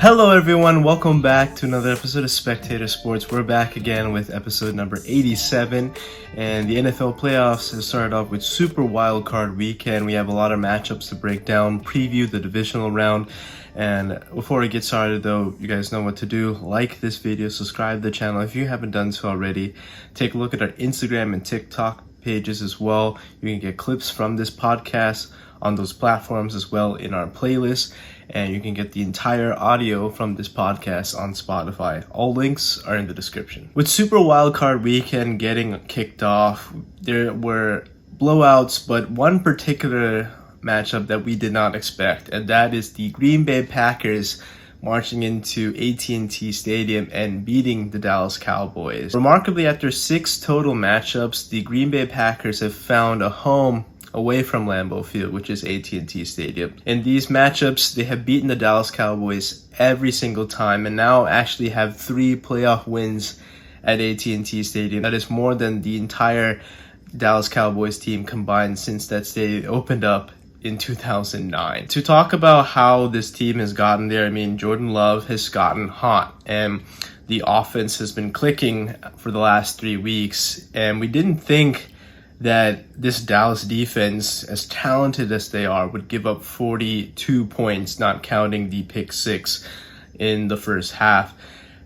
Hello everyone, welcome back to another episode of Spectator Sports. We're back again with episode number 87, and the NFL playoffs have started off with Super Wildcard Weekend. We have a lot of matchups to break down, preview the divisional round, and before we get started though, you guys know what to do. Like this video, subscribe to the channel if you haven't done so already. Take a look at our Instagram and TikTok pages as well. You can get clips from this podcast on those platforms as well in our playlist, and you can get the entire audio from this podcast on Spotify. All links are in the description. With Super Wildcard Weekend getting kicked off, there were blowouts, but one particular matchup that we did not expect, and that is the Green Bay Packers marching into AT&T Stadium and beating the Dallas Cowboys. Remarkably, after 6 total matchups, the Green Bay Packers have found a home away from Lambeau Field, which is AT&T Stadium. In these matchups, they have beaten the Dallas Cowboys every single time and now actually have 3 playoff wins at AT&T Stadium. That is more than the entire Dallas Cowboys team combined since that stadium opened up in 2009. To talk about how this team has gotten there, Jordan Love has gotten hot and the offense has been clicking for the last 3 weeks, and we didn't think that this Dallas defense, as talented as they are, would give up 42 points, not counting the pick 6 in the first half,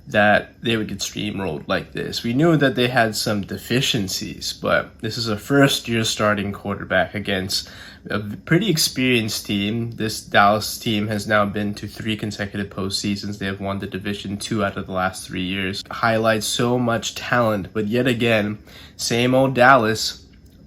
that they would get steamrolled like this. We knew that they had some deficiencies, but this is a first-year starting quarterback against a pretty experienced team. This Dallas team has now been to 3 consecutive postseasons. They have won the division 2 out of the last 3 years. Highlights so much talent, but yet again, same old Dallas.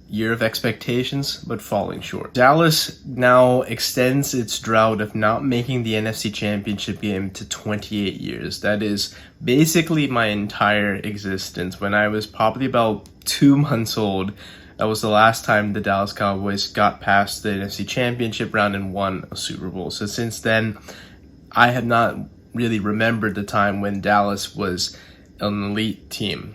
Year of expectations, but falling short. Dallas now extends its drought of not making the NFC Championship game to 28 years. That is basically my entire existence. When I was probably about 2 months old, that was the last time the Dallas Cowboys got past the NFC Championship round and won a Super Bowl. So since then, I have not really remembered the time when Dallas was an elite team.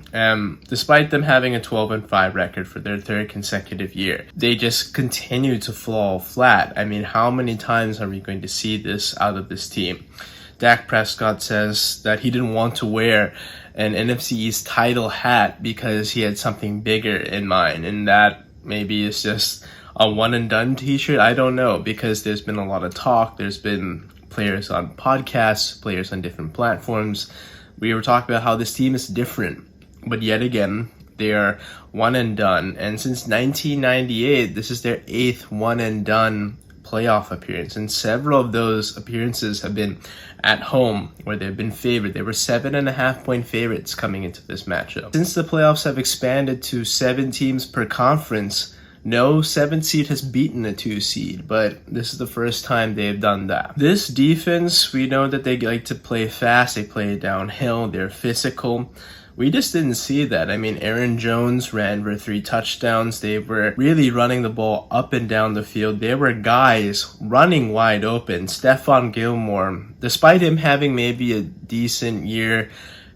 Despite them having a 12-5 record for their 3rd consecutive year, they just continue to fall flat. How many times are we going to see this out of this team? Dak Prescott says that he didn't want to wear an NFC East title hat because he had something bigger in mind, and that maybe is just a one-and-done t-shirt. I don't know, because there's been a lot of talk. There's been players on podcasts, players on different platforms. We were talking about how this team is different, but yet again, they are one and done. And since 1998, this is their 8th one and done playoff appearance. And several of those appearances have been at home where they've been favored. They were 7.5-point favorites coming into this matchup. Since the playoffs have expanded to 7 teams per conference, no 7th seed has beaten a 2 seed, but this is the first time they've done that. This defense, we know that they like to play fast, they play downhill, they're physical. We just didn't see that. Aaron Jones ran for 3 touchdowns. They were really running the ball up and down the field. There were guys running wide open. Stephon Gilmore, despite him having maybe a decent year,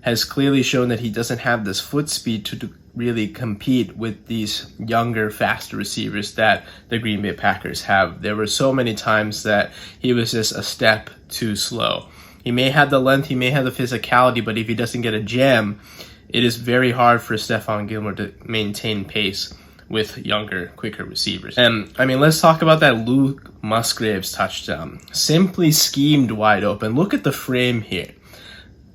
has clearly shown that he doesn't have this foot speed to really compete with these younger, faster receivers that the Green Bay Packers have. There were so many times that he was just a step too slow. He may have the length, he may have the physicality, but if he doesn't get a jam, it is very hard for Stephon Gilmore to maintain pace with younger, quicker receivers. And let's talk about that Luke Musgrave's touchdown. Simply schemed wide open. Look at the frame here.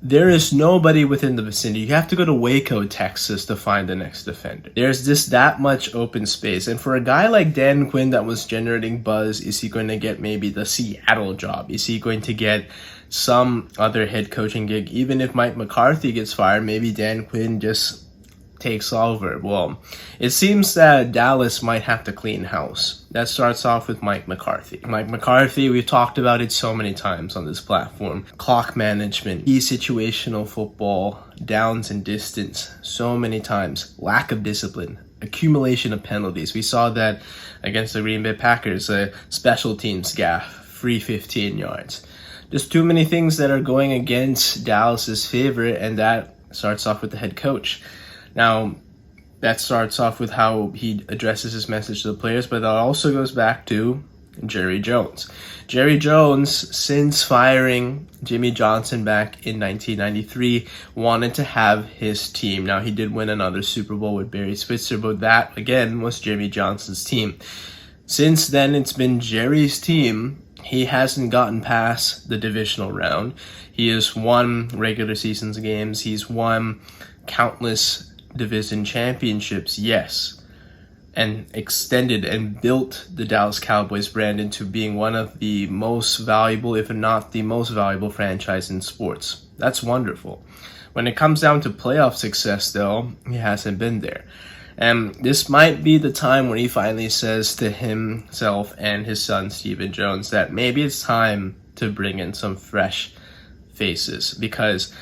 There is nobody within the vicinity. You have to go to Waco, Texas to find the next defender. There's just that much open space. And for a guy like Dan Quinn that was generating buzz, is he going to get maybe the Seattle job? Is he going to get some other head coaching gig? Even if Mike McCarthy gets fired, maybe Dan Quinn just takes over. Well, it seems that Dallas might have to clean house. That starts off with Mike McCarthy. Mike McCarthy, we've talked about it so many times on this platform. Clock management, key situational football, downs and distance, so many times. Lack of discipline, accumulation of penalties. We saw that against the Green Bay Packers, a special teams gaffe, free 15 yards. There's too many things that are going against Dallas's favor, and that starts off with the head coach. Now, that starts off with how he addresses his message to the players, but that also goes back to Jerry Jones. Jerry Jones, since firing Jimmy Johnson back in 1993, wanted to have his team. Now, he did win another Super Bowl with Barry Switzer, but that, again, was Jimmy Johnson's team. Since then, it's been Jerry's team. He hasn't gotten past the divisional round. He has won regular season games. He's won countless division championships, yes, and extended and built the Dallas Cowboys brand into being one of the most valuable, if not the most valuable franchise in sports. That's wonderful. When it comes down to playoff success, though, he hasn't been there. And this might be the time when he finally says to himself and his son, Stephen Jones, that maybe it's time to bring in some fresh faces, because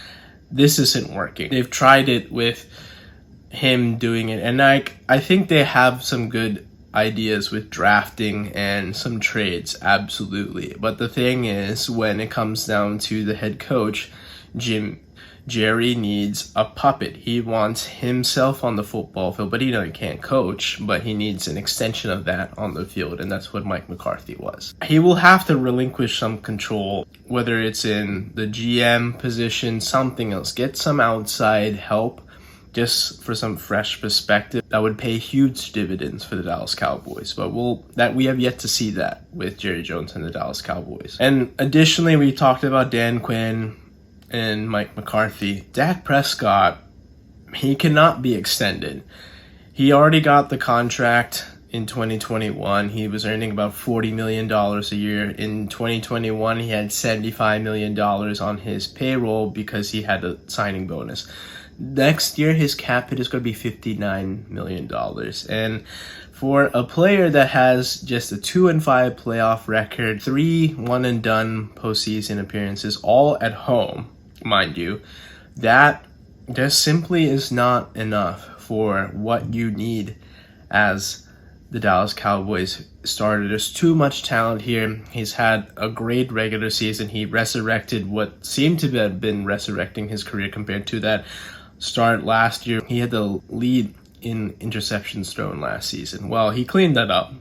this isn't working. They've tried it with him doing it, and I think they have some good ideas with drafting and some trades, absolutely. But the thing is, when it comes down to the head coach, Jerry needs a puppet. He wants himself on the football field, but he can't coach, but he needs an extension of that on the field, and that's what Mike McCarthy was. He will have to relinquish some control, whether it's in the GM position, something else. Get some outside help just for some fresh perspective. That would pay huge dividends for the Dallas Cowboys, but we have yet to see that with Jerry Jones and the Dallas Cowboys. And additionally, we talked about Dan Quinn and Mike McCarthy. Dak Prescott, he cannot be extended. He already got the contract in 2021. He was earning about $40 million a year. In 2021, he had $75 million on his payroll because he had a signing bonus. Next year, his cap hit is going to be $59 million. And for a player that has just a 2-5 playoff record, 3 one-and-done postseason appearances, all at home, mind you, that just simply is not enough for what you need as the Dallas Cowboys starter. There's too much talent here. He's had a great regular season. He resurrected what seemed to have been resurrecting his career compared to that start last year. He had the lead in interceptions thrown last season. Well, he cleaned that up,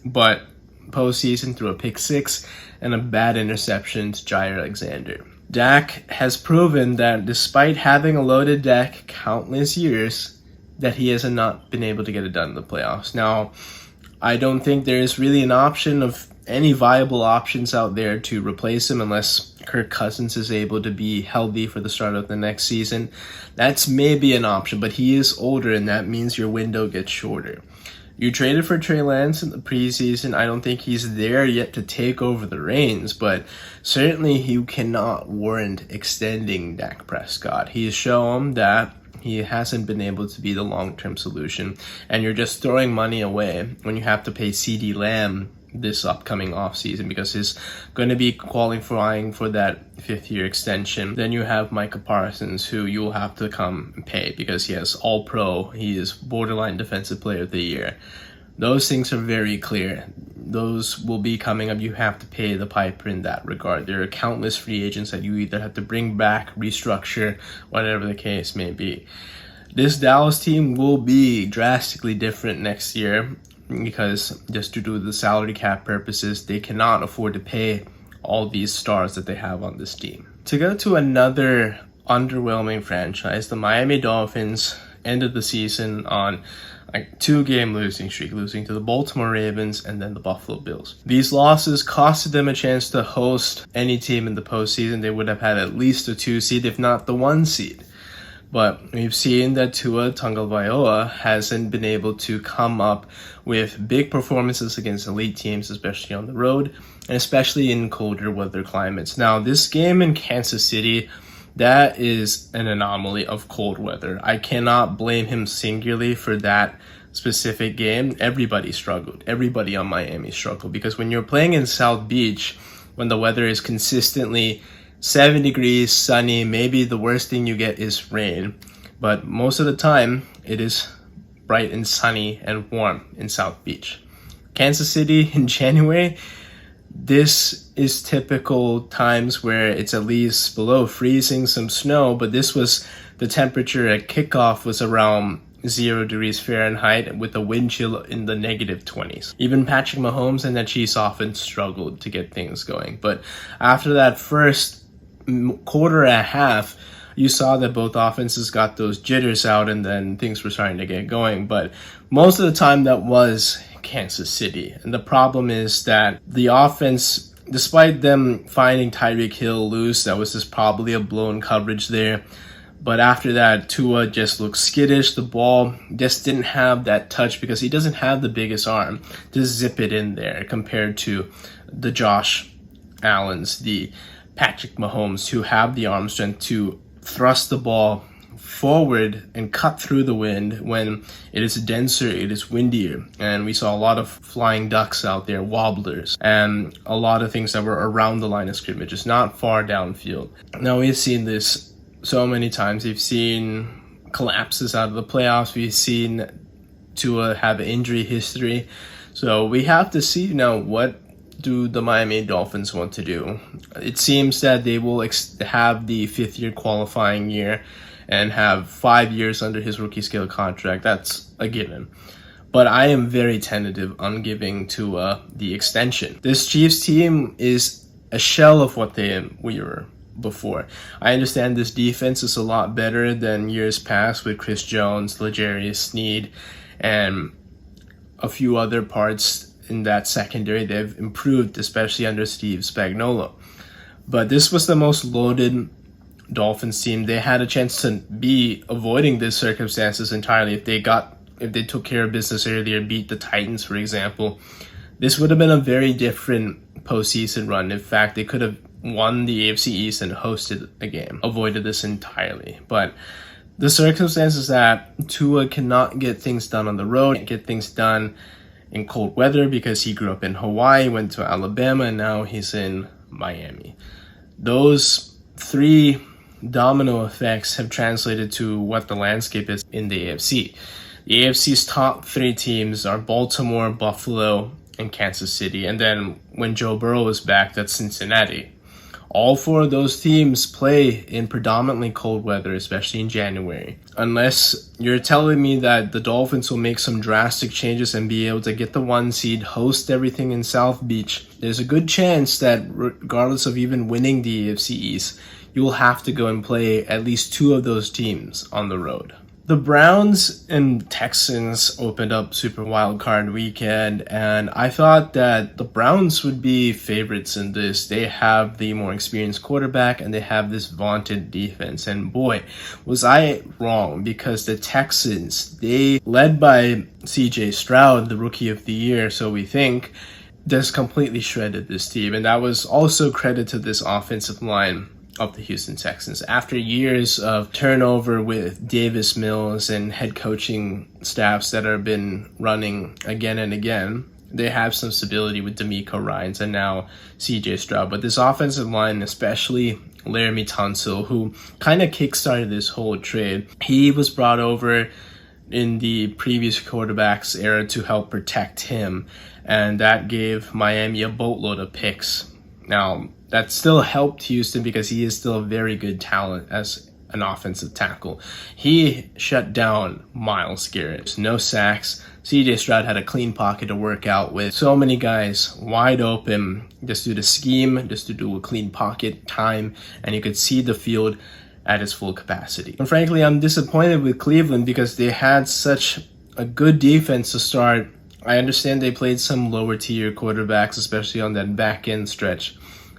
but postseason threw a pick 6 and a bad interception to Jair Alexander. Dak has proven that despite having a loaded deck countless years, that he has not been able to get it done in the playoffs. Now, I don't think there is really an option of any viable options out there to replace him unless Kirk Cousins is able to be healthy for the start of the next season. That's maybe an option, but he is older, and that means your window gets shorter. You traded for Trey Lance in the preseason. I don't think he's there yet to take over the reins, but certainly you cannot warrant extending Dak Prescott. He has shown that he hasn't been able to be the long-term solution, and you're just throwing money away when you have to pay CeeDee Lamb this upcoming offseason because he's going to be qualifying for that 5th-year extension. Then you have Micah Parsons, who you'll have to come and pay because he has All-Pro. He is borderline Defensive Player of the Year. Those things are very clear. Those will be coming up. You have to pay the piper in that regard. There are countless free agents that you either have to bring back, restructure, whatever the case may be. This Dallas team will be drastically different next year, because just due to the salary cap purposes, they cannot afford to pay all these stars that they have on this team. To go to another underwhelming franchise, the Miami Dolphins ended the season on a 2-game losing streak, losing to the Baltimore Ravens and then the Buffalo Bills. These losses costed them a chance to host any team in the postseason. They would have had at least a 2 seed, if not the 1 seed. But we've seen that Tua Tagovailoa hasn't been able to come up with big performances against elite teams, especially on the road, and especially in colder weather climates. Now, this game in Kansas City, that is an anomaly of cold weather. I cannot blame him singularly for that specific game. Everybody struggled. Everybody on Miami struggled, because when you're playing in South Beach, when the weather is consistently 7 degrees, sunny, maybe the worst thing you get is rain. But most of the time, it is bright and sunny and warm in South Beach. Kansas City in January, this is typical times where it's at least below freezing, some snow, but this was the temperature at kickoff was around 0 degrees Fahrenheit with a wind chill in the negative 20s. Even Patrick Mahomes and the Chiefs offense struggled to get things going. But after that first quarter and a half, you saw that both offenses got those jitters out and then things were starting to get going. But most of the time that was Kansas City. And the problem is that the offense, despite them finding Tyreek Hill loose, that was just probably a blown coverage there. But after that, Tua just looked skittish. The ball just didn't have that touch because he doesn't have the biggest arm to zip it in there compared to the Josh Allens, the Patrick Mahomes, who have the arm strength to thrust the ball forward and cut through the wind when it is denser, it is windier. And we saw a lot of flying ducks out there, wobblers, and a lot of things that were around the line of scrimmage, just not far downfield. Now, we've seen this so many times. We've seen collapses out of the playoffs. We've seen Tua have injury history. So we have to see now, what do the Miami Dolphins want to do? It seems that they will have the fifth-year qualifying year and have 5 years under his rookie scale contract. That's a given. But I am very tentative on giving Tua the extension. This Chiefs team is a shell of what we were before. I understand this defense is a lot better than years past with Chris Jones, L'Jarius Sneed, and a few other parts in that secondary. They've improved, especially under Steve Spagnuolo. But this was the most loaded Dolphins team. They had a chance to be avoiding these circumstances entirely if they took care of business earlier, beat the Titans, for example. This would have been a very different postseason run. In fact, they could have won the AFC East and hosted a game, avoided this entirely. But the circumstances that Tua cannot get things done on the road, get things done in cold weather because he grew up in Hawaii, went to Alabama, and now he's in Miami. Those three domino effects have translated to what the landscape is in the AFC. The AFC's top three teams are Baltimore, Buffalo, and Kansas City. And then when Joe Burrow is back, that's Cincinnati. All four of those teams play in predominantly cold weather, especially in January. Unless you're telling me that the Dolphins will make some drastic changes and be able to get the 1 seed, host everything in South Beach, there's a good chance that regardless of even winning the AFC East, you will have to go and play at least 2 of those teams on the road. The Browns and Texans opened up Super Wildcard Weekend, and I thought that the Browns would be favorites in this. They have the more experienced quarterback, and they have this vaunted defense. And boy, was I wrong, because the Texans, they led by CJ Stroud, the Rookie of the Year, so we think, just completely shredded this team. And that was also credit to this offensive line of the Houston Texans. After years of turnover with Davis Mills and head coaching staffs that have been running again and again, they have some stability with D'Amico Ryans and now CJ Stroud. But this offensive line, especially Laramie Tunsil, who kind of kickstarted this whole trade, he was brought over in the previous quarterback's era to help protect him, and that gave Miami a boatload of picks. Now, that still helped Houston because he is still a very good talent as an offensive tackle. He shut down Myles Garrett. No sacks. CJ Stroud had a clean pocket to work out with. So many guys wide open just due to scheme, just to do a clean pocket time, and you could see the field at its full capacity. And frankly, I'm disappointed with Cleveland because they had such a good defense to start. I understand they played some lower tier quarterbacks, especially on that back end stretch,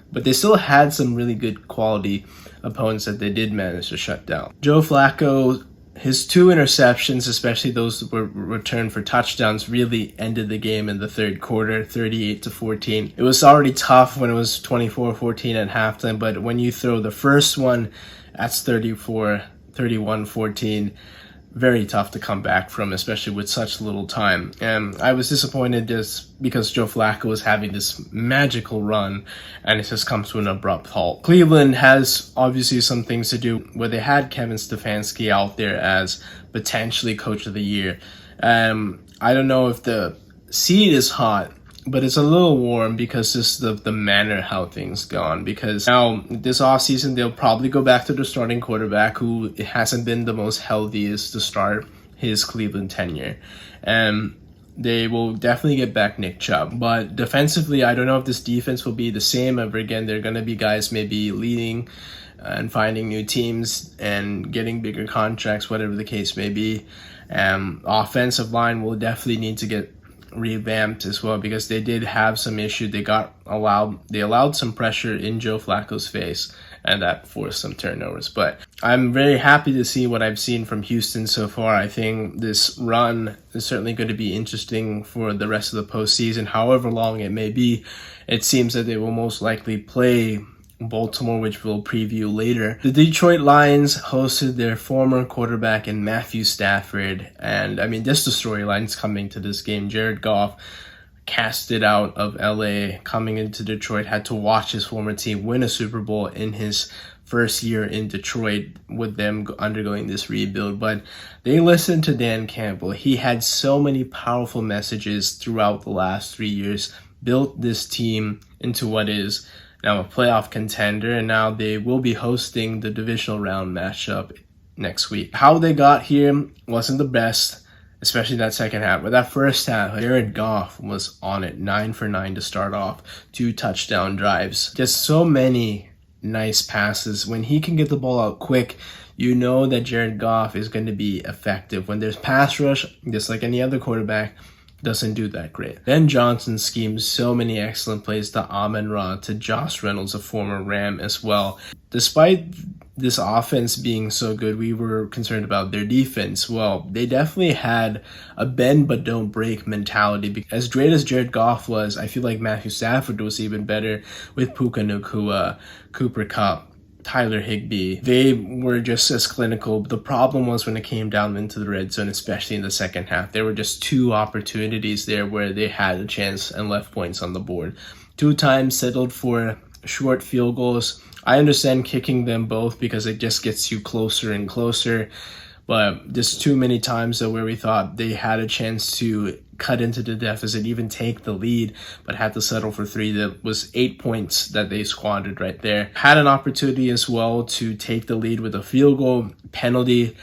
but they still had some really good quality opponents that they did manage to shut down. Joe Flacco, his 2 interceptions, especially those that were returned for touchdowns, really ended the game in the third quarter, 38-14. It was already tough when it was 24-14 at halftime, but when you throw the first one, that's 31-14. Very tough to come back from, especially with such little time. And I was disappointed just because Joe Flacco was having this magical run, and it just comes to an abrupt halt. Cleveland has obviously some things to do where they had Kevin Stefanski out there as potentially coach of the year. I don't know if the seat is hot, but it's a little warm because just the manner how things gone. Because now this offseason, they'll probably go back to the starting quarterback who hasn't been the most healthiest to start. his Cleveland tenure. And they will definitely get back Nick Chubb. But defensively, I don't know if this defense will be the same ever again. There are going to be guys maybe leading and finding new teams and getting bigger contracts, whatever the case may be. Offensive line will definitely need to get revamped as well, because they did have some issue. They allowed some pressure in Joe Flacco's face, and that forced some turnovers. But I'm very happy to see what I've seen from Houston so far. I think this run is certainly going to be interesting for the rest of the postseason, however long it may be. It seems that they will most likely play Baltimore, which we'll preview later. The Detroit Lions hosted their former quarterback in Matthew Stafford, and I mean, just the storylines coming to this game. Jared Goff, casted out of LA, coming into Detroit, had to watch his former team win a Super Bowl in his first year in Detroit with them undergoing this rebuild. But they listened to Dan Campbell. He had so many powerful messages throughout the last 3 years, built this team into what is now a playoff contender, and now they will be hosting the divisional round matchup next week. How they got here wasn't the best, especially that second half. But that first half, Jared Goff was on it, 9 for 9 to start off, 2 touchdown drives. Just so many nice passes. When he can get the ball out quick, you know that Jared Goff is going to be effective. When there's pass rush, just like any other quarterback, doesn't do that great. Ben Johnson schemes so many excellent plays to Amon-Ra, to Josh Reynolds, a former Ram as well. Despite this offense being so good, we were concerned about their defense. Well, they definitely had a bend but don't break mentality. As great as Jared Goff was, I feel like Matthew Stafford was even better with Puka Nacua, Cooper Kupp, Tyler Higbee. They were just as clinical. The problem was when it came down into the red zone, especially in the second half. There were just 2 opportunities there where they had a chance and left points on the board. 2 times settled for short field goals. I understand kicking them both because it just gets you closer and closer, but just too many times though where we thought they had a chance to cut into the deficit, even take the lead, but had to settle for 3. That was 8 points that they squandered right there. Had an opportunity as well to take the lead with a field goal penalty.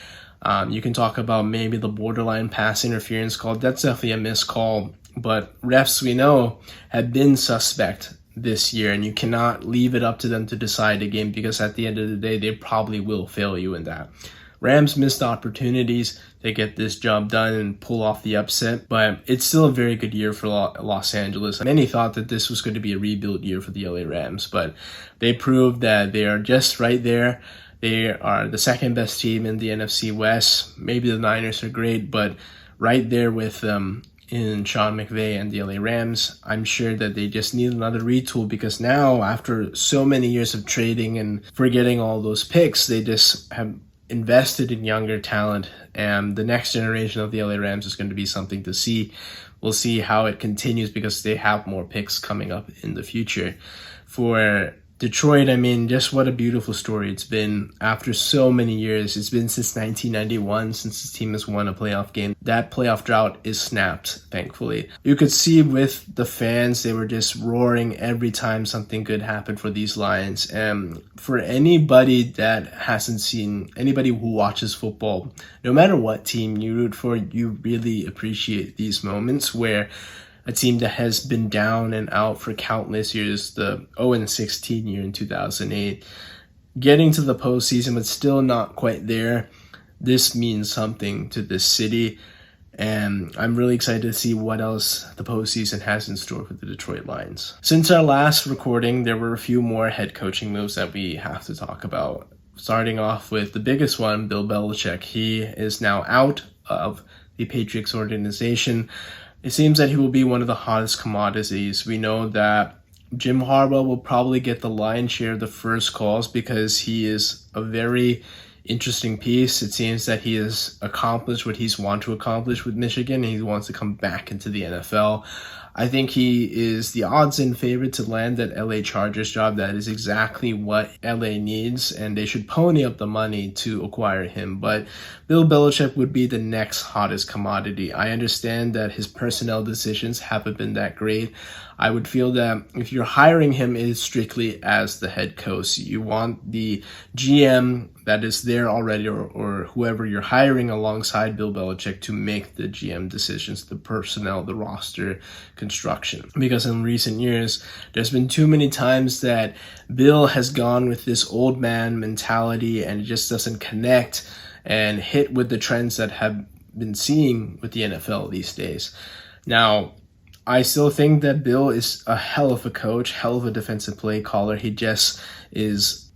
You can talk about maybe the borderline pass interference call. That's definitely a missed call, but refs, we know, have been suspect this year, and you cannot leave it up to them to decide a game, because at the end of the day, they probably will fail you in that. Rams missed opportunities to get this job done and pull off the upset, but it's still a very good year for Los Angeles. Many thought that this was going to be a rebuild year for the LA Rams, but they proved that they are just right there. They are the second best team in the NFC West. Maybe the Niners are great, but right there with them in Sean McVay and the LA Rams. I'm sure that they just need another retool, because now, after so many years of trading and forgetting all those picks, they just have invested in younger talent, and the next generation of the LA Rams is going to be something to see. We'll see how it continues, because they have more picks coming up in the future. For Detroit, I mean, just what a beautiful story it's been after so many years. It's been since 1991 since the team has won a playoff game. That playoff drought is snapped, thankfully. You could see with the fans, they were just roaring every time something good happened for these Lions. And for anybody that hasn't seen, anybody who watches football, no matter what team you root for, you really appreciate these moments where a team that has been down and out for countless years, the 0-16 year in 2008, getting to the postseason but still not quite there. This means something to this city, and I'm really excited to see what else the postseason has in store for the Detroit Lions. Since our last recording, there were a few more head coaching moves that we have to talk about. Starting off with the biggest one, Bill Belichick. He is now out of the Patriots organization. It seems that he will be one of the hottest commodities. We know that Jim Harbaugh will probably get the lion's share of the first calls, because he is a very interesting piece. It seems that he has accomplished what he's wanted to accomplish with Michigan, and he wants to come back into the NFL. I think he is the odds-in favorite to land that LA Chargers job. That is exactly what LA needs, and they should pony up the money to acquire him. But Bill Belichick would be the next hottest commodity. I understand that his personnel decisions haven't been that great. I would feel that if you're hiring him, it is strictly as the head coach. You want the GM that is there already, or whoever you're hiring alongside Bill Belichick to make the GM decisions, the personnel, the roster construction. Because in recent years, there's been too many times that Bill has gone with this old man mentality and it just doesn't connect and hit with the trends that have been seeing with the NFL these days. Now, I still think that Bill is a hell of a coach, hell of a defensive play caller. He just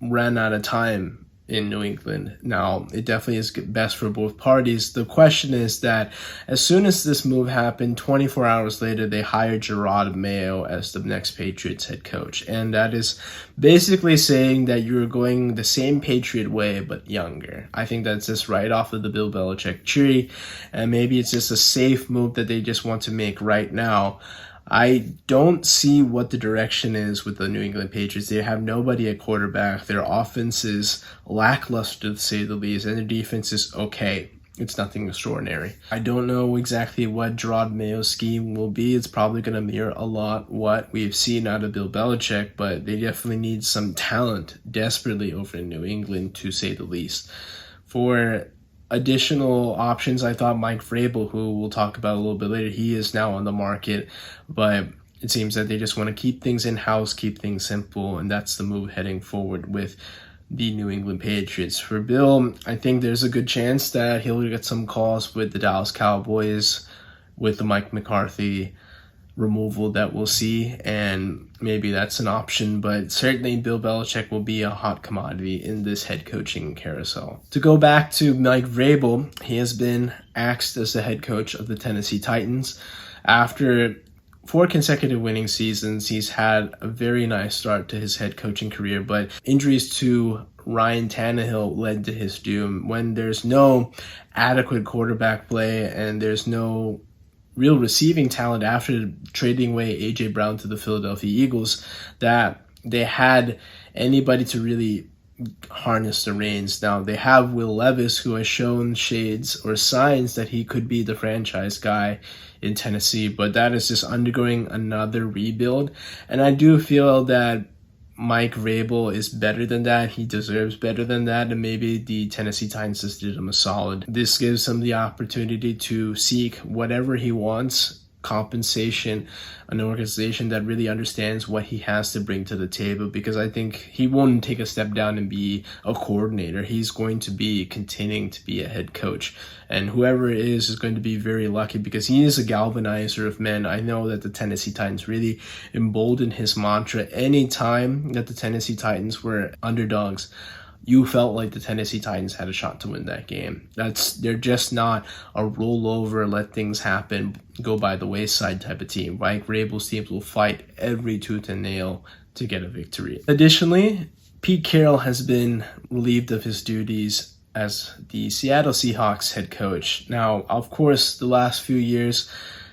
ran out of time in New England. Now, it definitely is best for both parties. The question is that as soon as this move happened, 24 hours later, they hired Gerard Mayo as the next Patriots head coach. And that is basically saying that you're going the same Patriot way, but younger. I think that's just right off of the Bill Belichick tree. And maybe it's just a safe move that they just want to make right now. I don't see what the direction is with the New England Patriots. They have nobody at quarterback. Their offense is lackluster, to say the least, and their defense is okay. It's nothing extraordinary. I don't know exactly what Gerard Mayo's scheme will be. It's probably going to mirror a lot what we've seen out of Bill Belichick, but they definitely need some talent desperately over in New England, to say the least. For additional options, I thought Mike Vrabel, who we'll talk about a little bit later, he is now on the market, but it seems that they just want to keep things in-house, keep things simple, and that's the move heading forward with the New England Patriots. For Bill, I think there's a good chance that he'll get some calls with the Dallas Cowboys, with the Mike McCarthy removal that we'll see, and maybe that's an option, but certainly Bill Belichick will be a hot commodity in this head coaching carousel. To go back to Mike Vrabel, he has been axed as the head coach of the Tennessee Titans. After 4 consecutive winning seasons, he's had a very nice start to his head coaching career, but injuries to Ryan Tannehill led to his doom. When there's no adequate quarterback play and there's no real receiving talent after trading away A.J. Brown to the Philadelphia Eagles, that they had anybody to really harness the reins. Now, they have Will Levis, who has shown shades or signs that he could be the franchise guy in Tennessee, but that is just undergoing another rebuild. And I do feel that Mike Vrabel is better than that. He deserves better than that, and maybe the Tennessee Titans just did him a solid. This gives him the opportunity to seek whatever he wants, compensation, an organization that really understands what he has to bring to the table, because I think he won't take a step down and be a coordinator. He's going to be continuing to be a head coach, and whoever it is going to be very lucky, because he is a galvanizer of men. I know that the Tennessee Titans really emboldened his mantra. Any time that the Tennessee Titans were underdogs, you felt like the Tennessee Titans had a shot to win that game. They're just not a rollover, let things happen, go by the wayside type of team. Mike Vrabel's teams will fight every tooth and nail to get a victory. Additionally, Pete Carroll has been relieved of his duties as the Seattle Seahawks head coach. Now, of course, the last few years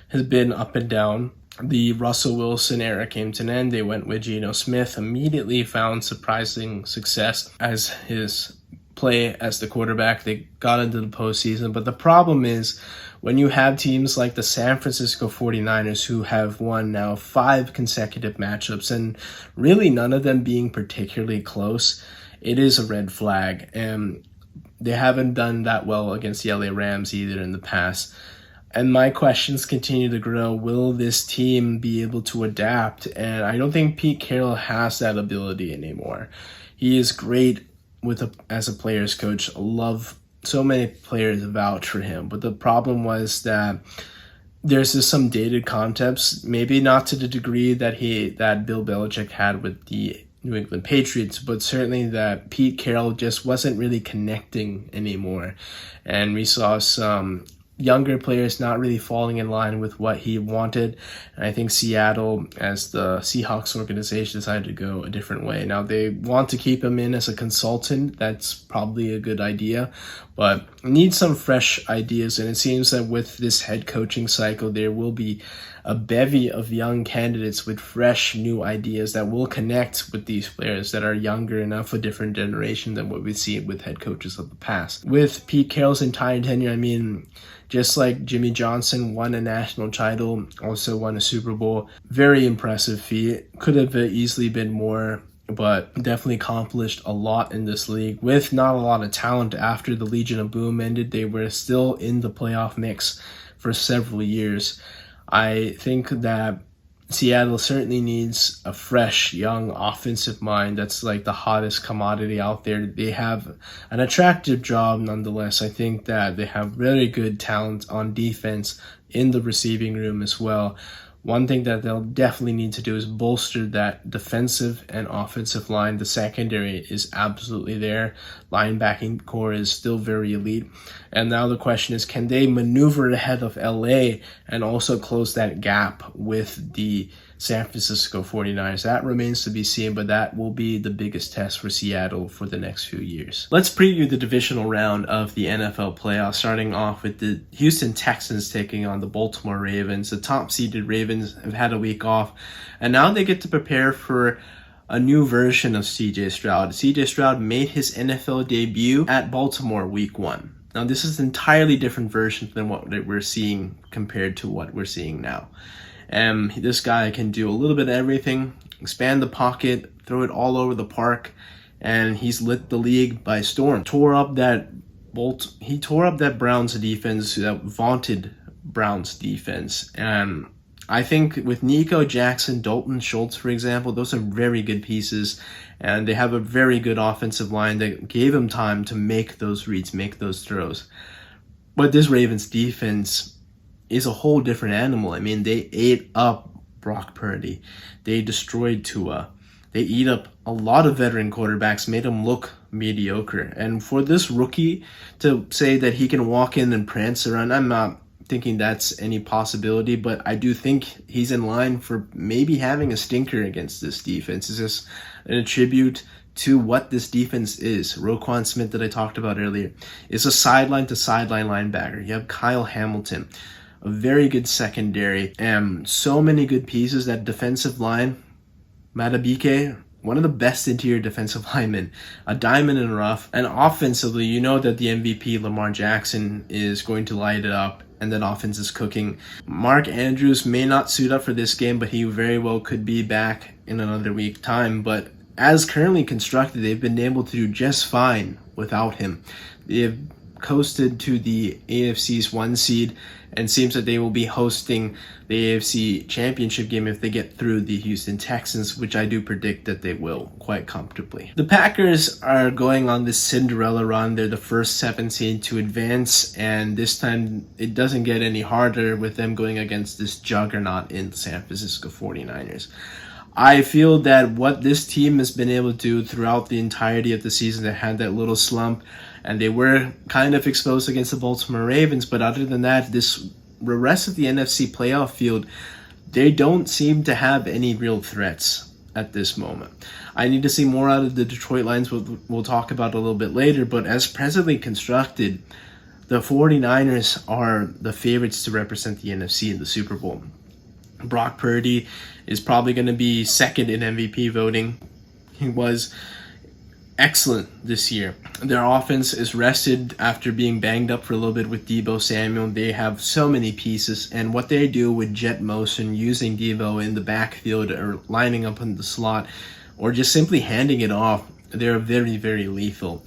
has been up and down. The Russell Wilson era came to an end. They went with Geno Smith, immediately found surprising success as his play as the quarterback. They got into the postseason, but the problem is when you have teams like the San Francisco 49ers, who have won now 5 consecutive matchups, and really none of them being particularly close, it is a red flag. And they haven't done that well against the LA Rams either in the past. And my questions continue to grow. Will this team be able to adapt? And I don't think Pete Carroll has that ability anymore. He is great as a player's coach. Love so many players vouch for him. But the problem was that there's just some dated concepts, maybe not to the degree that Bill Belichick had with the New England Patriots, but certainly that Pete Carroll just wasn't really connecting anymore. And we saw some younger players not really falling in line with what he wanted. And I think Seattle, as the Seahawks organization, decided to go a different way. Now, they want to keep him in as a consultant. That's probably a good idea. but needs some fresh ideas. And it seems that with this head coaching cycle, there will be a bevy of young candidates with fresh new ideas that will connect with these players that are younger and of a different generation than what we see with head coaches of the past. With Pete Carroll's entire tenure, I mean, just like Jimmy Johnson won a national title, also won a Super Bowl, very impressive feat. Could have easily been more, but definitely accomplished a lot in this league. With not a lot of talent after the Legion of Boom ended, they were still in the playoff mix for several years. I think that Seattle certainly needs a fresh, young offensive mind that's like the hottest commodity out there. They have an attractive job nonetheless. I think that they have very good talent on defense in the receiving room as well. One thing that they'll definitely need to do is bolster that defensive and offensive line. The secondary is absolutely there. Linebacking core is still very elite. And now the question is, can they maneuver ahead of LA and also close that gap with the San Francisco 49ers? That remains to be seen, but that will be the biggest test for Seattle for the next few years. Let's preview the divisional round of the NFL playoffs, starting off with the Houston Texans taking on the Baltimore Ravens. The top-seeded Ravens have had a week off, and now they get to prepare for a new version of CJ Stroud. CJ Stroud made his NFL debut at Baltimore week 1. Now, this is an entirely different version than what we're seeing compared to what we're seeing now. This guy can do a little bit of everything, expand the pocket, throw it all over the park, and he's lit the league by storm. He tore up that Browns defense, that vaunted Browns defense. And I think with Nico Jackson, Dalton Schultz, for example, those are very good pieces, and they have a very good offensive line that gave him time to make those reads, make those throws. But this Ravens defense is a whole different animal. I mean, they ate up Brock Purdy. They destroyed Tua. They eat up a lot of veteran quarterbacks, made them look mediocre. And for this rookie to say that he can walk in and prance around, I'm not thinking that's any possibility, but I do think he's in line for maybe having a stinker against this defense. It's just a tribute to what this defense is. Roquan Smith, that I talked about earlier, is a sideline-to-sideline linebacker. You have Kyle Hamilton, a very good secondary, and so many good pieces. That defensive line, Matabike, one of the best interior defensive linemen, a diamond in the rough. And offensively, you know that the MVP, Lamar Jackson, is going to light it up, and that offense is cooking. Mark Andrews may not suit up for this game, but he very well could be back in another week time. But as currently constructed, they've been able to do just fine without him. They've coasted to the AFC's 1 seed, and seems that they will be hosting the AFC Championship game if they get through the Houston Texans, which I do predict that they will quite comfortably. The Packers are going on this Cinderella run. They're the first 7 seed to advance, and this time it doesn't get any harder with them going against this juggernaut in the San Francisco 49ers. I feel that what this team has been able to do throughout the entirety of the season, they had that little slump, and they were kind of exposed against the Baltimore Ravens, but other than that, the rest of the NFC playoff field, they don't seem to have any real threats at this moment. I need to see more out of the Detroit Lions, we'll talk about a little bit later, but as presently constructed, the 49ers are the favorites to represent the NFC in the Super Bowl. Brock Purdy is probably going to be second in MVP voting. He was excellent this year. Their offense is rested after being banged up for a little bit with Deebo Samuel. They have so many pieces, and what they do with jet motion, using Deebo in the backfield or lining up in the slot, or just simply handing it off, they're very, very lethal.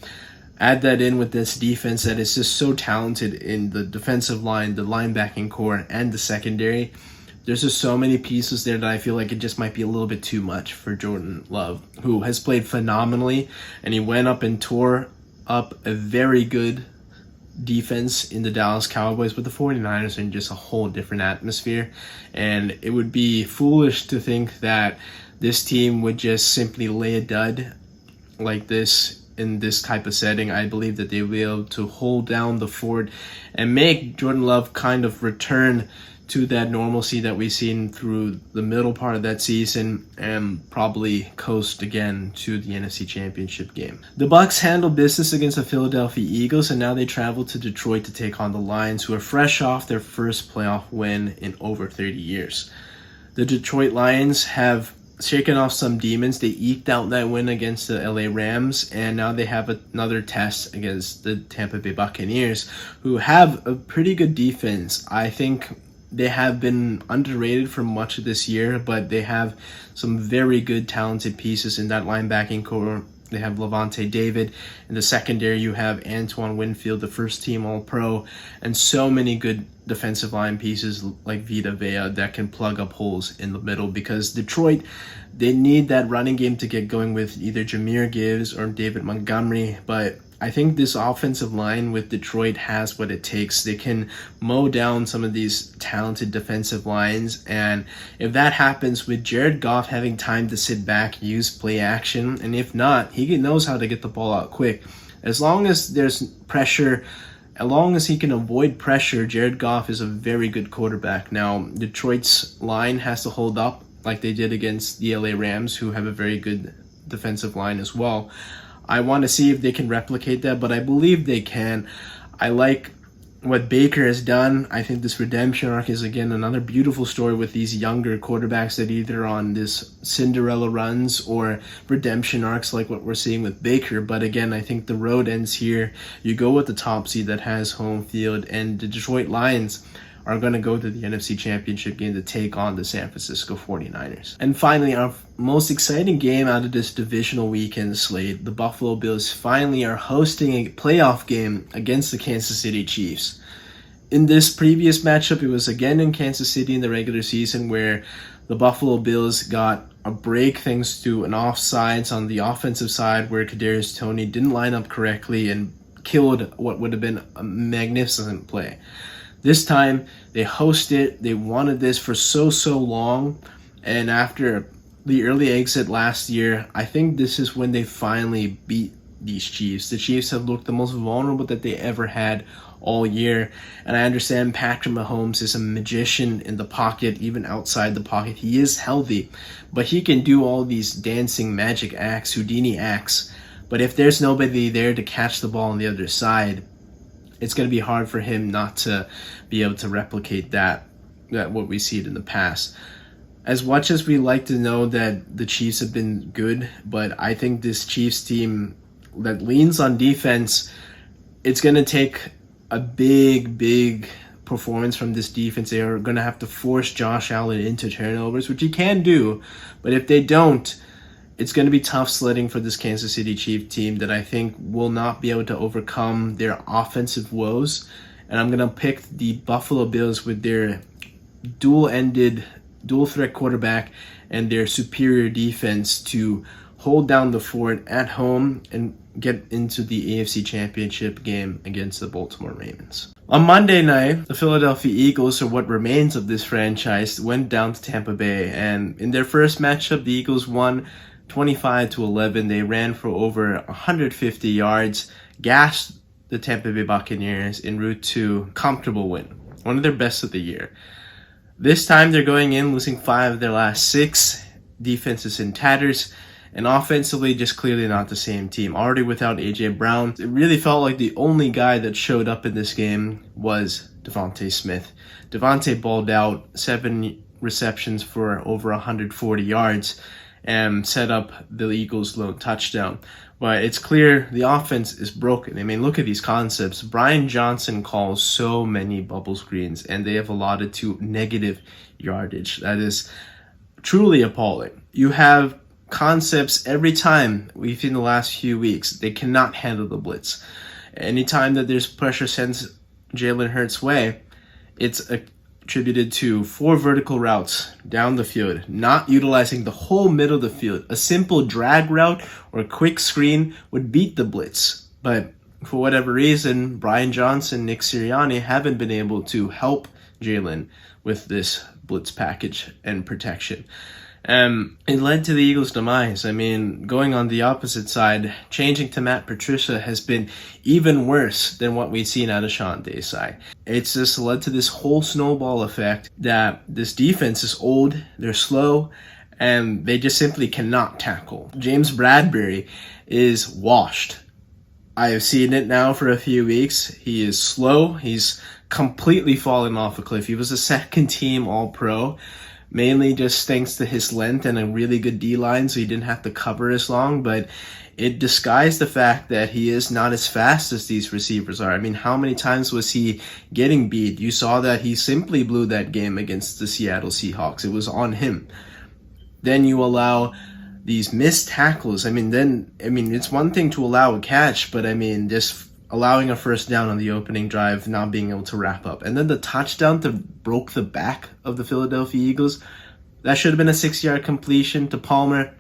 Add that in with this defense that is just so talented in the defensive line, the linebacking core, and the secondary. There's just so many pieces there that I feel like it just might be a little bit too much for Jordan Love, who has played phenomenally, and he went up and tore up a very good defense in the Dallas Cowboys, but the 49ers are in just a whole different atmosphere, and it would be foolish to think that this team would just simply lay a dud like this in this type of setting. I believe that they will be able to hold down the fort and make Jordan Love kind of return to that normalcy that we've seen through the middle part of that season and probably coast again to the NFC Championship game. The Bucs handled business against the Philadelphia Eagles, and now they travel to Detroit to take on the Lions, who are fresh off their first playoff win in over 30 years. The Detroit Lions have shaken off some demons. They eked out that win against the LA Rams, and now they have another test against the Tampa Bay Buccaneers, who have a pretty good defense. I think they have been underrated for much of this year, but they have some very good, talented pieces in that linebacking core. They have Levante David. In the secondary, you have Antoine Winfield, the first-team All-Pro, and so many good defensive line pieces like Vita Vea that can plug up holes in the middle, because Detroit, they need that running game to get going with either Jahmyr Gibbs or David Montgomery, but I think this offensive line with Detroit has what it takes. They can mow down some of these talented defensive lines, and if that happens with Jared Goff having time to sit back, use play action, and if not, he knows how to get the ball out quick. As long as there's pressure, as long as he can avoid pressure, Jared Goff is a very good quarterback. Now, Detroit's line has to hold up like they did against the LA Rams, who have a very good defensive line as well. I want to see if they can replicate that, but I believe they can. I like what Baker has done. I think this redemption arc is, again, another beautiful story with these younger quarterbacks that either on this Cinderella runs or redemption arcs like what we're seeing with Baker. But again, I think the road ends here. You go with the top seed that has home field, and the Detroit Lions are going to go to the NFC Championship game to take on the San Francisco 49ers. And finally, our most exciting game out of this divisional weekend slate, the Buffalo Bills finally are hosting a playoff game against the Kansas City Chiefs. In this previous matchup, it was again in Kansas City in the regular season where the Buffalo Bills got a break thanks to an offsides on the offensive side where Kadarius Toney didn't line up correctly and killed what would have been a magnificent play. This time, they hosted. They wanted this for so long, and after the early exit last year, I think this is when they finally beat these Chiefs. The Chiefs have looked the most vulnerable that they ever had all year, and I understand Patrick Mahomes is a magician in the pocket, even outside the pocket. He is healthy, but he can do all these dancing magic acts, Houdini acts, but if there's nobody there to catch the ball on the other side, it's going to be hard for him not to be able to replicate that what we see in the past. As much as we like to know that the Chiefs have been good, but I think this Chiefs team that leans on defense, it's going to take a big performance from this defense. They are going to have to force Josh Allen into turnovers, which he can do, but if they don't, it's going to be tough sledding for this Kansas City Chiefs team that I think will not be able to overcome their offensive woes. And I'm going to pick the Buffalo Bills with their dual threat quarterback and their superior defense to hold down the fort at home and get into the AFC Championship game against the Baltimore Ravens. On Monday night, the Philadelphia Eagles, or what remains of this franchise, went down to Tampa Bay. And in their first matchup, the Eagles won 25-11. They ran for over 150 yards, gassed the Tampa Bay Buccaneers en route to comfortable win, one of their best of the year. This time they're going in losing 5 of their last 6. Defense is in tatters, and offensively just clearly not the same team. Already without A.J. Brown, it really felt like the only guy that showed up in this game was Devontae Smith. Devontae balled out, 7 receptions for over 140 yards, and set up the Eagles' lone touchdown. But it's clear the offense is broken. I mean, look at these concepts. Brian Johnson calls so many bubble screens, and they have allotted to negative yardage. That is truly appalling. You have concepts every time we've seen the last few weeks. They cannot handle the blitz. Anytime that there's pressure sent Jalen Hurts' way, it's attributed to 4 vertical routes down the field, not utilizing the whole middle of the field. A simple drag route or a quick screen would beat the blitz. But for whatever reason, Brian Johnson, Nick Sirianni haven't been able to help Jalen with this blitz package and protection. It led to the Eagles' demise. I mean, going on the opposite side, changing to Matt Patricia has been even worse than what we've seen out of Sean Desai. It's just led to this whole snowball effect that this defense is old, they're slow, and they just simply cannot tackle. James Bradbury is washed. I have seen it now for a few weeks. He is slow. He's completely fallen off a cliff. He was a second team All-Pro, mainly just thanks to his length and a really good D-line, so he didn't have to cover as long, but it disguised the fact that he is not as fast as these receivers are. I mean, how many times was he getting beat? You saw that he simply blew that game against the Seattle Seahawks. It was on him. Then you allow these missed tackles. It's one thing to allow a catch, but just allowing a first down on the opening drive, not being able to wrap up. And then the touchdown that broke the back of the Philadelphia Eagles, that should have been a 6-yard completion to Palmer.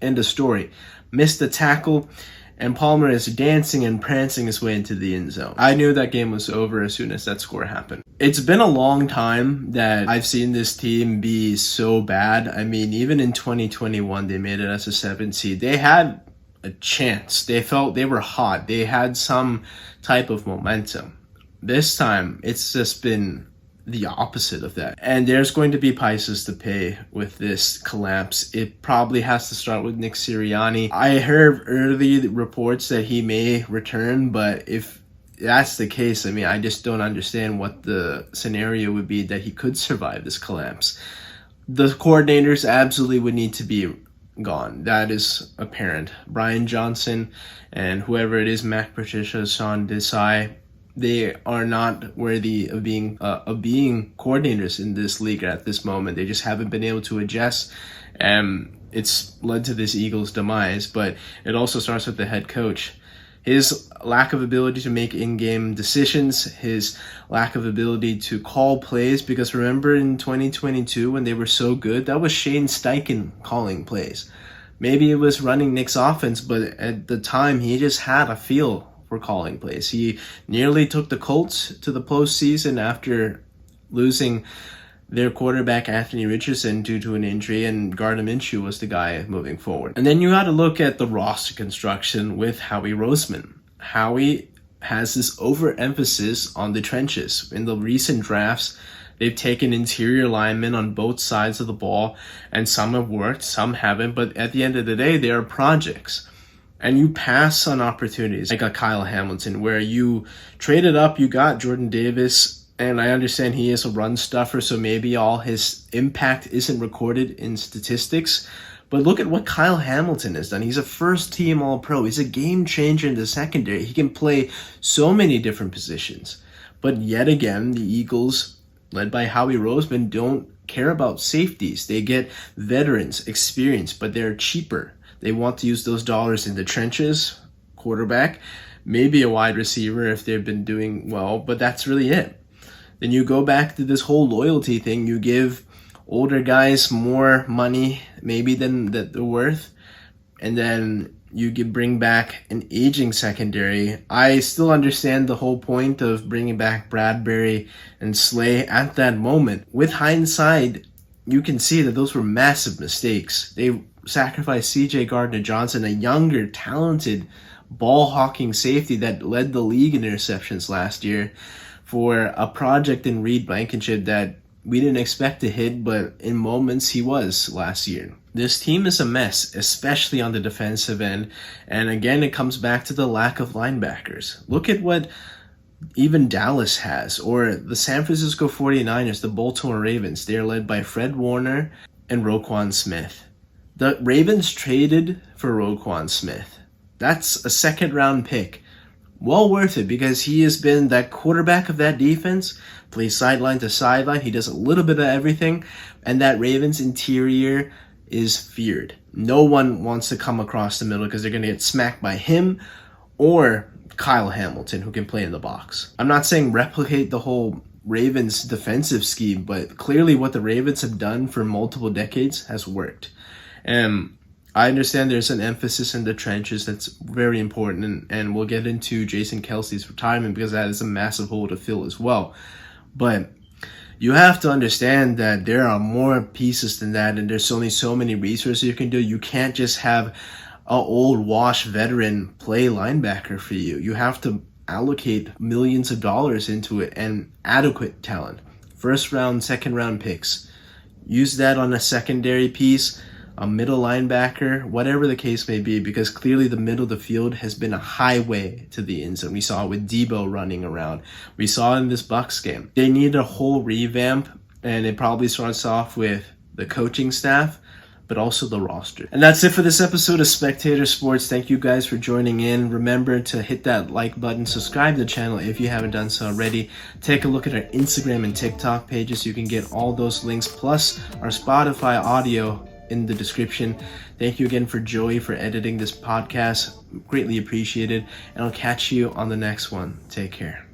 End of story. Missed the tackle, and Palmer is dancing and prancing his way into the end zone. I knew that game was over as soon as that score happened. It's been a long time that I've seen this team be so bad. I mean, even in 2021, they made it as a 7 seed. They had a chance. They felt they were hot. They had some type of momentum. This time, it's just been the opposite of that. And there's going to be prices to pay with this collapse. It probably has to start with Nick Sirianni. I heard early reports that he may return, but if that's the case, I just don't understand what the scenario would be that he could survive this collapse. The coordinators absolutely would need to be gone. That is apparent. Brian Johnson and whoever it is, Matt Patricia, Sean Desai, they are not worthy of being coordinators in this league at this moment. They just haven't been able to adjust, and it's led to this Eagles' demise. But it also starts with the head coach. His lack of ability to make in-game decisions, his lack of ability to call plays, because remember in 2022 when they were so good, that was Shane Steichen calling plays. Maybe it was running Nick's offense, but at the time he just had a feel for calling plays. He nearly took the Colts to the postseason after losing their quarterback Anthony Richardson due to an injury, and Gardner Minshew was the guy moving forward. And then you got to look at the roster construction with Howie Roseman. Howie has this overemphasis on the trenches. In the recent drafts, they've taken interior linemen on both sides of the ball, and some have worked, some haven't, but at the end of the day, they are projects. And you pass on opportunities like a Kyle Hamilton, where you traded up, you got Jordan Davis, and I understand he is a run stuffer, so maybe all his impact isn't recorded in statistics. But look at what Kyle Hamilton has done. He's a first-team All-Pro. He's a game changer in the secondary. He can play so many different positions. But yet again, the Eagles, led by Howie Roseman, don't care about safeties. They get veterans, experience, but they're cheaper. They want to use those dollars in the trenches, quarterback, maybe a wide receiver if they've been doing well, but that's really it. Then you go back to this whole loyalty thing. You give older guys more money maybe than they're worth, and then you bring back an aging secondary. I still understand the whole point of bringing back Bradbury and Slay at that moment. With hindsight, you can see that those were massive mistakes. They sacrificed C.J. Gardner-Johnson, a younger, talented, ball-hawking safety that led the league in interceptions last year, for a project in Reed Blankenship that we didn't expect to hit, but in moments he was last year. This team is a mess, especially on the defensive end, and again it comes back to the lack of linebackers. Look at what even Dallas has, or the San Francisco 49ers, the Baltimore Ravens. They're led by Fred Warner and Roquan Smith. The Ravens traded for Roquan Smith. That's a second-round pick. Well worth it, because he has been that quarterback of that defense, plays sideline to sideline. He does a little bit of everything, and that Ravens interior is feared. No one wants to come across the middle because they're going to get smacked by him or Kyle Hamilton, who can play in the box. I'm not saying replicate the whole Ravens defensive scheme, but clearly what the Ravens have done for multiple decades has worked. And I understand there's an emphasis in the trenches that's very important, and we'll get into Jason Kelsey's retirement because that is a massive hole to fill as well. But You have to understand that there are more pieces than that, and there's only so many resources you can do. You can't just have an old wash veteran play linebacker for you. You have to allocate millions of dollars into it and adequate talent. First round, second round picks. Use that on a secondary piece, a middle linebacker, whatever the case may be, because clearly the middle of the field has been a highway to the end zone. We saw it with Debo running around. We saw it in this Bucs game. They need a whole revamp, and it probably starts off with the coaching staff, but also the roster. And that's it for this episode of Spectator Sports. Thank you guys for joining in. Remember to hit that like button, subscribe to the channel if you haven't done so already. Take a look at our Instagram and TikTok pages. You can get all those links, plus our Spotify audio in the description. Thank you again for Joey for editing this podcast. Greatly appreciated. And I'll catch you on the next one. Take care.